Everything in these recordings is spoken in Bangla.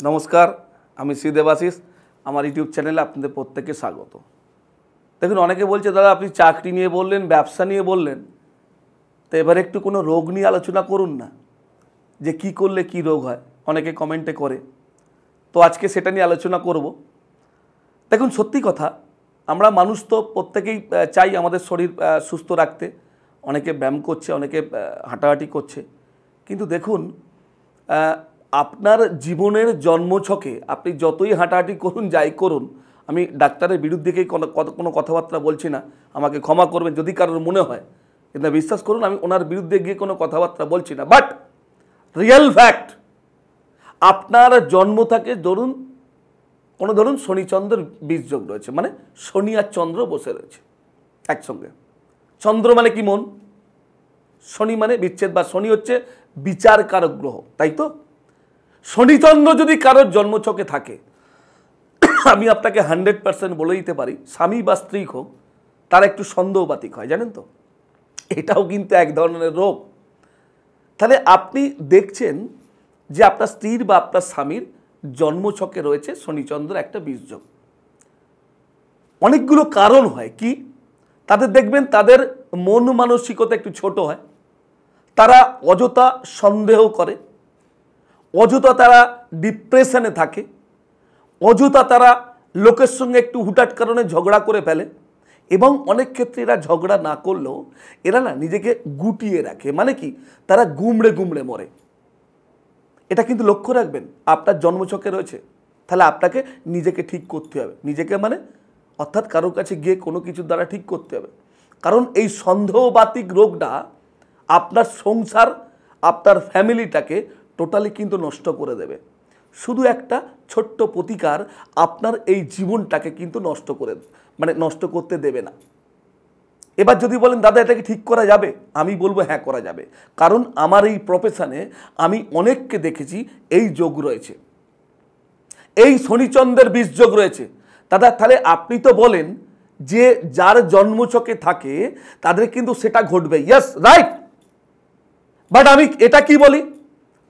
नमस्कार আমি শ্রী দেবাশিস আমার ইউটিউব চ্যানেলে আপনাদের প্রত্যেককে স্বাগত। দেখুন অনেকে বলছে দাদা আপনি চাকরি নিয়ে বললেন, ব্যবসা নিয়ে বললেন, তো এবারে একটু কোনো রোগ নিয়ে আলোচনা করুন না, যে কি করলে কি রোগ হয়, অনেকে কমেন্টে করে। তো আজকে সেটা নিয়ে আলোচনা করব। দেখুন সত্যি কথা, আমরা মানুষ তো প্রত্যেকেই চাই আমাদের শরীর সুস্থ রাখতে, অনেকে ব্যায়াম করছে, অনেকে হাঁটাহাঁটি করছে, কিন্তু দেখুন আপনার জীবনের জন্মছকে আপনি যতই হাঁটাহাঁটি করুন, যাই করুন, আমি ডাক্তারের বিরুদ্ধে কোনো কথাবার্তা বলছি না, আমাকে ক্ষমা করবেন যদি কারোর মনে হয়, কিন্তু বিশ্বাস করুন আমি ওনার বিরুদ্ধে গিয়ে কোনো কথাবার্তা বলছি না। বাট রিয়েল ফ্যাক্ট, আপনার জন্ম থাকে ধরুন শনিচন্দ্রের বীজযোগ রয়েছে, মানে শনি আর চন্দ্র বসে রয়েছে একসঙ্গে। চন্দ্র মানে কি? মন। শনি মানে বিচ্ছেদ, বা শনি হচ্ছে বিচারকারক গ্রহ, তাই তো? শনিচন্দ্র যদি কারোর জন্মছকে থাকে, আমি আপনাকে 100% বলে দিতে পারি, স্বামী বা স্ত্রী হোক, তার একটু সন্দেহবাতিক হয়, জানেন তো? এটাও কিন্তু এক ধরনের রোগ। তাহলে আপনি দেখছেন যে আপনার স্ত্রীর বা আপনার স্বামীর জন্মছকে রয়েছে শনিচন্দ্র একটা বীজযোগ। অনেকগুলো কারণ হয় কি, তাদের দেখবেন তাদের মন মানসিকতা একটু ছোট হয়, তারা অযথা সন্দেহ করে, অযথা তারা ডিপ্রেশনে থাকে, অযথা তারা লোকের সঙ্গে একটু হুটহাট কারণে ঝগড়া করে ফেলে, এবং অনেক ক্ষেত্রে এরা ঝগড়া না করলেও এরা না নিজেকে গুটিয়ে রাখে, মানে কি, তারা গুমড়ে গুমড়ে মরে। এটা কিন্তু লক্ষ্য রাখবেন, আপনার জন্মছকে রয়েছে, তাহলে আপনাকে নিজেকে ঠিক করতে হবে। নিজেকে মানে অর্থাৎ কারোর কাছে গিয়ে কোনো কিছুর দ্বারা ঠিক করতে হবে, কারণ এই সন্দেহবাতিক রোগটা আপনার সংসার, আপনার ফ্যামিলিটাকে টোটালি কিন্তু নষ্ট করে দেবে। শুধু একটা ছোট্ট প্রতিকার আপনার এই জীবনটাকে কিন্তু নষ্ট করতে দেবে না। এবার যদি বলেন দাদা এটাকে ঠিক করা যাবে, আমি বলবো হ্যাঁ করা যাবে, কারণ আমার এই প্রফেশনে আমি অনেককে দেখেছি এই যোগ রয়েছে, এই শনিচন্দ্রের বীজযোগ রয়েছে। দাদা তাহলে আপনি তো বলেন যে যার জন্মছকে থাকে তাদের কিন্তু সেটা ঘটবে, ইয়েস রাইট, বাট আমি এটা কি বলি,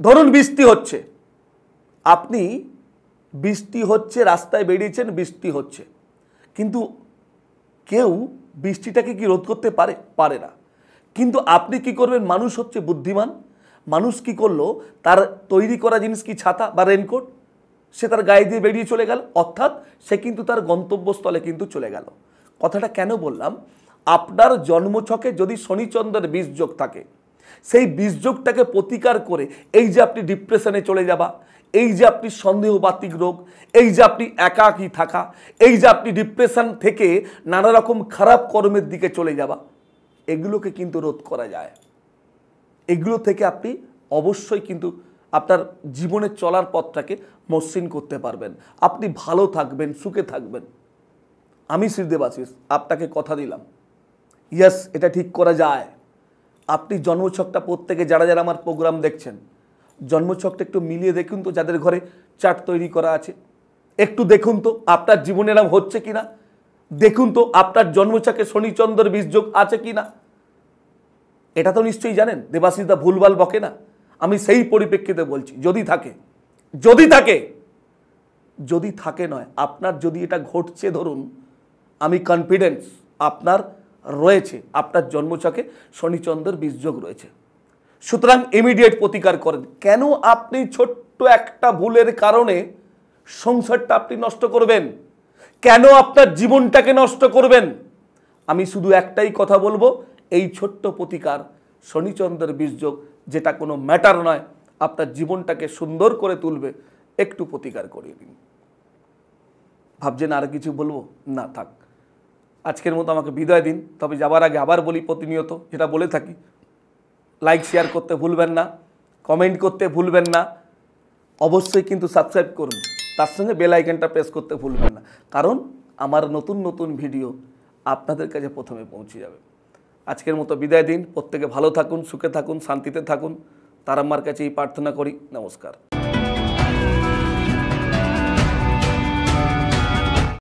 ধরুন বৃষ্টি হচ্ছে, আপনি বৃষ্টি হচ্ছে, রাস্তায় বেরিয়েছেন, বৃষ্টি হচ্ছে, কিন্তু কেউ বৃষ্টিটাকে কি রোধ করতে পারে না। কিন্তু আপনি কি করবেন, মানুষ হচ্ছে বুদ্ধিমান, মানুষ কি করলো, তার তৈরি করা জিনিস কি ছাতা বা রেনকোট, সে তার গায়ে দিয়ে বেরিয়ে চলে গেল, অর্থাৎ সে কিন্তু তার গন্তব্যস্থলে কিন্তু চলে গেল। কথাটা কেন বললাম, আপনার জন্মছকে যদি শনিচন্দ্রের বীজযোগ থাকে, সেই বীজযোগটাকে প্রতিকার করে এই যে আপনি ডিপ্রেশনে চলে যাবা, এই যে আপনি সন্দেহবাতিক রোগ, এই যে আপনি একাকী থাকা, এই যে আপনি ডিপ্রেশন থেকে নানা রকম খারাপ কর্মের দিকে চলে যাবা, এগুলোকে কিন্তু রোধ করা যায়। এগুলো থেকে আপনি অবশ্যই কিন্তু আপনার জীবনের চলার পথটাকে মসৃণ করতে পারবেন, আপনি ভালো থাকবেন, সুখে থাকবেন। আমি শ্রী দেবাশিস আপনাকে কথা দিলাম, ইয়েস এটা ঠিক করা যায়। আপনি জন্মছকটা প্রত্যেকে যারা যারা আমার প্রোগ্রাম দেখছেন, জন্মছকটা একটু মিলিয়ে দেখুন তো, যাদের ঘরে চার্ট তৈরি করা আছে, একটু দেখুন তো আপনার জীবনে এরকম হচ্ছে কিনা, দেখুন তো আপনার জন্মছকে শনিচন্দ্রের বীজযোগ আছে কিনা। এটা তো নিশ্চয়ই জানেন, দেবাশিস দা ভুলভাল বকে না, আমি সেই পরিপ্রেক্ষিতে বলছি। যদি থাকে নয়, আপনার যদি এটা ঘটছে, ধরুন আমি কনফিডেন্স আপনার রয়েছে, আপনার জন্মছকে শনিচন্দ্রের বীজযোগ রয়েছে, সুতরাং ইমিডিয়েট প্রতিকার করেন। কেন আপনি ছোট্ট একটা ভুলের কারণে সংসারটা আপনি নষ্ট করবেন? কেন আপনার জীবনটাকে নষ্ট করবেন? আমি শুধু একটাই কথা বলবো, এই ছোট্ট প্রতিকার, শনিচন্দ্রের বীজযোগ যেটা কোনো ম্যাটার নয়, আপনার জীবনটাকে সুন্দর করে তুলবে, একটু প্রতিকার করিয়ে দিন। ভাবছেন আর কিছু বলবো না, থাক, আজকের মতো আমাকে বিদায় দিন। তবে যাবার আগে আবার বলি, প্রতিনিয়ত যেটা বলে থাকি, লাইক শেয়ার করতে ভুলবেন না, কমেন্ট করতে ভুলবেন না, অবশ্যই কিন্তু সাবস্ক্রাইব করুন, তার সঙ্গে বেল আইকনটা প্রেস করতে ভুলবেন না, কারণ আমার নতুন নতুন ভিডিও আপনাদের কাছে প্রথমে পৌঁছে যাবে। আজকের মতো বিদায় দিন, প্রত্যেকে ভালো থাকুন, সুখে থাকুন, শান্তিতে থাকুন, তার আমার কাছে এই প্রার্থনা করি। নমস্কার।